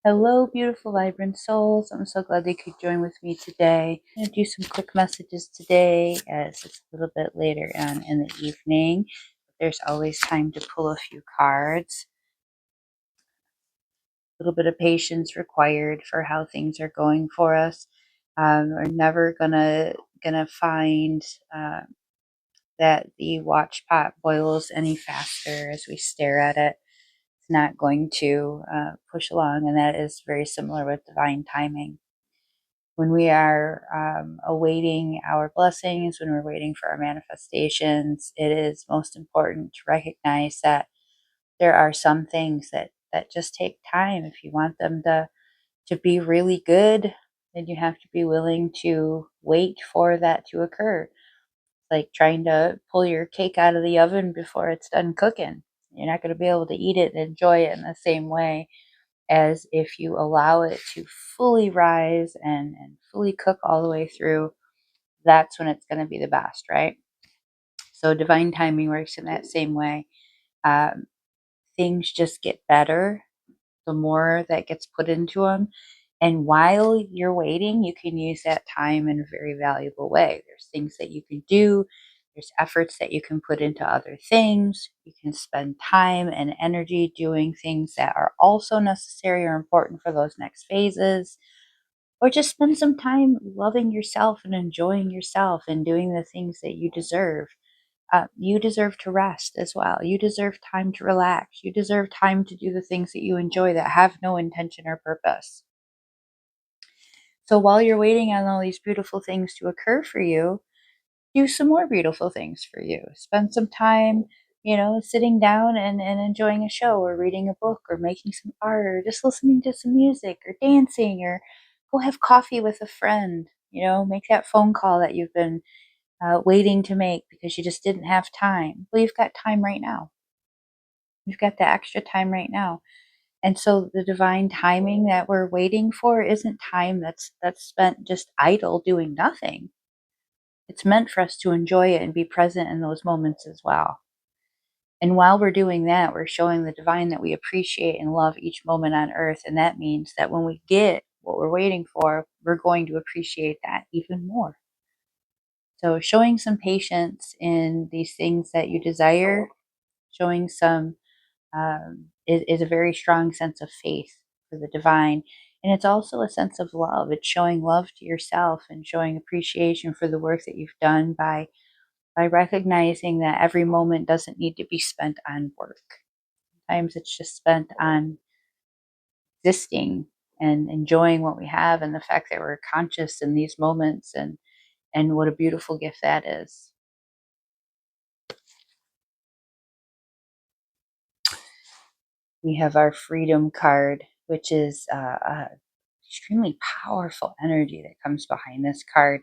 Hello, beautiful, vibrant souls. I'm so glad they could join with me today. I'm going to do some quick messages today as it's a little bit later on in the evening. There's always time to pull a few cards. A little bit of patience required for how things are going for us. We're never gonna find that the watch pot boils any faster as we stare at it. It's not going to push along, and that is very similar with divine timing. When we are awaiting our blessings, when we're waiting for our manifestations, it is most important to recognize that there are some things that just take time. If you want them to be really good, then you have to be willing to wait for that to occur. Like trying to pull your cake out of the oven before it's done cooking. You're not going to be able to eat it and enjoy it in the same way as if you allow it to fully rise and fully cook all the way through. That's when it's going to be the best, right? So divine timing works in that same way. Um, Things just get better the more that gets put into them. And while you're waiting, you can use that time in a very valuable way. There's things that you can do, there's efforts that you can put into other things. You can spend time and energy doing things that are also necessary or important for those next phases. Or just spend some time loving yourself and enjoying yourself and doing the things that you deserve. You deserve to rest as well. You deserve time to relax. You deserve time to do the things that you enjoy that have no intention or purpose. So while you're waiting on all these beautiful things to occur for you, do some more beautiful things for you. Spend some time, sitting down and enjoying a show or reading a book or making some art or just listening to some music or dancing or go have coffee with a friend. Make that phone call that you've been waiting to make because you just didn't have time. Well, you've got time right now. You've got the extra time right now. And so the divine timing that we're waiting for isn't time that's spent just idle doing nothing. It's meant for us to enjoy it and be present in those moments as well. And while we're doing that, we're showing the divine that we appreciate and love each moment on earth. And that means that when we get what we're waiting for, we're going to appreciate that even more. So showing some patience in these things that you desire, showing some is a very strong sense of faith for the divine. And it's also a sense of love. It's showing love to yourself and showing appreciation for the work that you've done by recognizing that every moment doesn't need to be spent on work. Sometimes it's just spent on existing and enjoying what we have and the fact that we're conscious in these moments and what a beautiful gift that is. We have our freedom card, which is a extremely powerful energy that comes behind this card.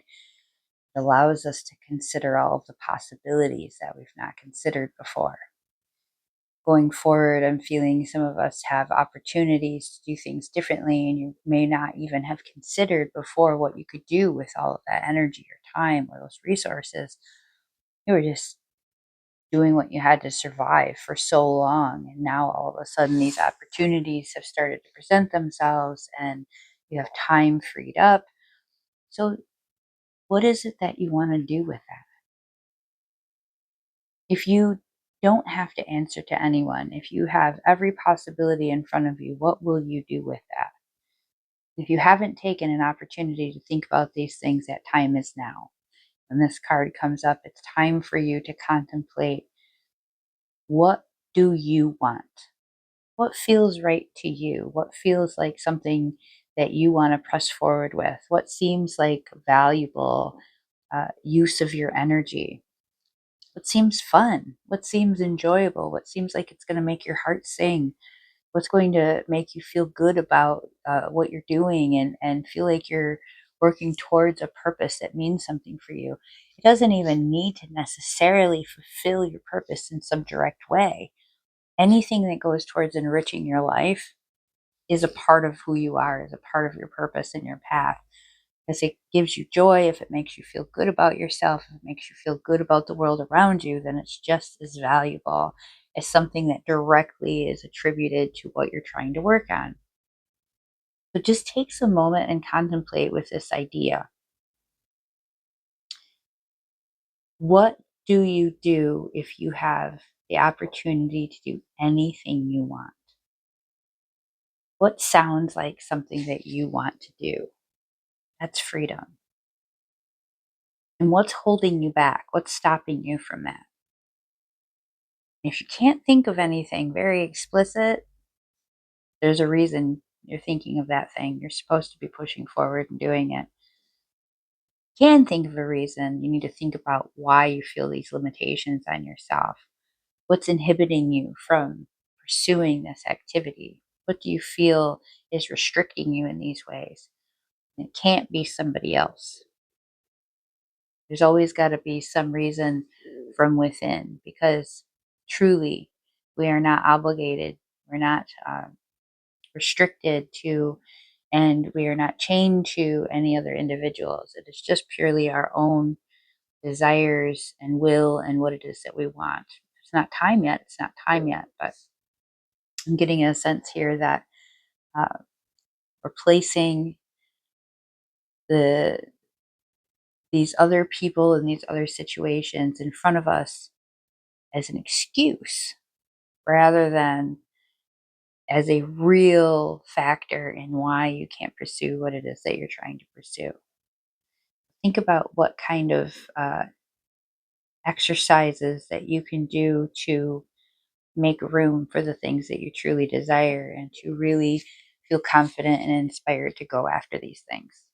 It allows us to consider all of the possibilities that we've not considered before. Going forward, I'm feeling some of us have opportunities to do things differently, and you may not even have considered before what you could do with all of that energy or time or those resources. You were just doing what you had to survive for so long. And now all of a sudden, these opportunities have started to present themselves, and you have time freed up. So, what is it that you want to do with that? If you don't have to answer to anyone, if you have every possibility in front of you, what will you do with that? If you haven't taken an opportunity to think about these things, that time is now. When this card comes up, it's time for you to contemplate, what do you want? What feels right to you? What feels like something that you want to press forward with? What seems like valuable use of your energy? What seems fun? What seems enjoyable? What seems like it's going to make your heart sing? What's going to make you feel good about what you're doing and feel like you're working towards a purpose that means something for you? It doesn't even need to necessarily fulfill your purpose in some direct way. Anything that goes towards enriching your life is a part of who you are, is a part of your purpose and your path. Because it gives you joy, if it makes you feel good about yourself, if it makes you feel good about the world around you, then it's just as valuable as something that directly is attributed to what you're trying to work on. So just take some moment and contemplate with this idea. What do you do if you have the opportunity to do anything you want? What sounds like something that you want to do? That's freedom. And what's holding you back? What's stopping you from that? If you can't think of anything very explicit, there's a reason you're thinking of that thing. You're supposed to be pushing forward and doing it. Can think of a reason, you need to think about why you feel these limitations on yourself. What's inhibiting you from pursuing this activity? What do you feel is restricting you in these ways? It can't be somebody else. There's always got to be some reason from within, because truly we are not obligated, we're not restricted to, and we are not chained to any other individuals. It is just purely our own desires and will and what it is that we want. It's not time yet. It's not time yet. But I'm getting a sense here that uh, we're placing the these other people and these other situations in front of us as an excuse rather than as a real factor in why you can't pursue what it is that you're trying to pursue. Think about what kind of exercises that you can do to make room for the things that you truly desire and to really feel confident and inspired to go after these things.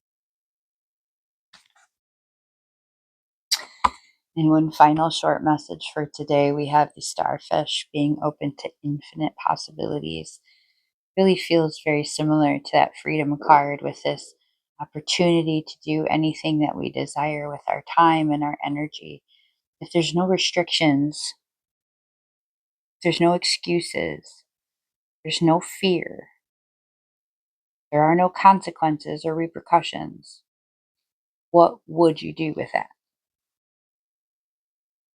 And one final short message for today, we have the starfish being open to infinite possibilities. Really feels very similar to that freedom card, with this opportunity to do anything that we desire with our time and our energy. If there's no restrictions, there's no excuses, there's no fear, there are no consequences or repercussions, what would you do with that?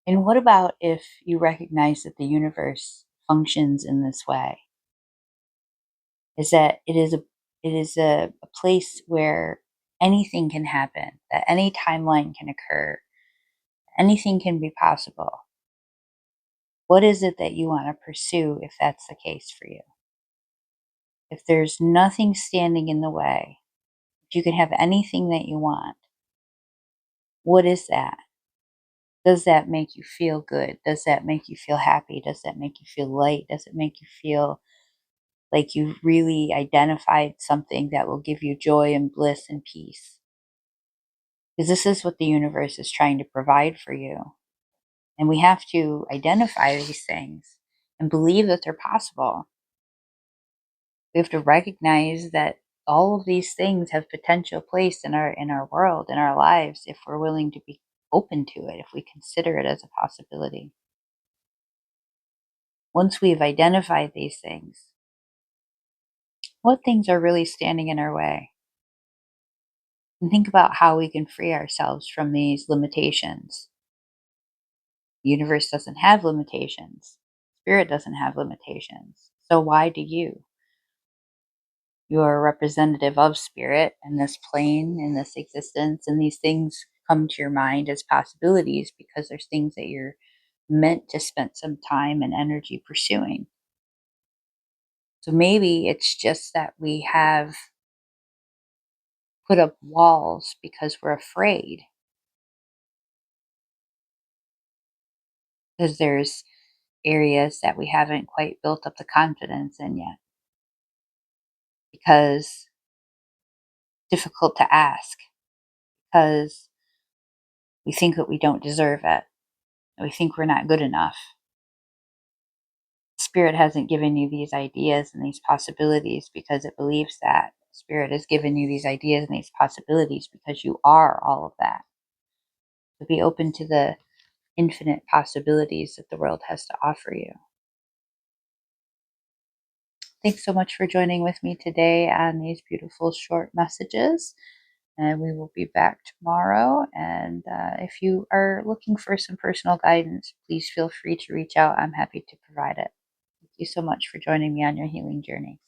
And what about if you recognize that the universe functions in this way? Is that it is a place where anything can happen, that any timeline can occur, anything can be possible. What is it that you want to pursue if that's the case for you? If there's nothing standing in the way, if you can have anything that you want, what is that? Does that make you feel good? Does that make you feel happy? Does that make you feel light? Does it make you feel like you really identified something that will give you joy and bliss and peace? Because this is what the universe is trying to provide for you. And we have to identify these things and believe that they're possible. We have to recognize that all of these things have potential place in our world, in our lives, if we're willing to be open to it, if we consider it as a possibility. Once we've identified these things, what things are really standing in our way? And think about how we can free ourselves from these limitations. The universe doesn't have limitations. Spirit doesn't have limitations. So why do you? You are a representative of spirit and this plane and this existence, and these things come to your mind as possibilities because there's things that you're meant to spend some time and energy pursuing. So maybe it's just that we have put up walls because we're afraid, because there's areas that we haven't quite built up the confidence in yet, because difficult to ask, because we think that we don't deserve it, we think we're not good enough. Spirit hasn't given you these ideas and these possibilities because it believes that. Spirit has given you these ideas and these possibilities because you are all of that. So be open to the infinite possibilities that the world has to offer you. Thanks so much for joining with me today on these beautiful short messages. And we will be back tomorrow. And if you are looking for some personal guidance, please feel free to reach out. I'm happy to provide it. Thank you so much for joining me on your healing journey.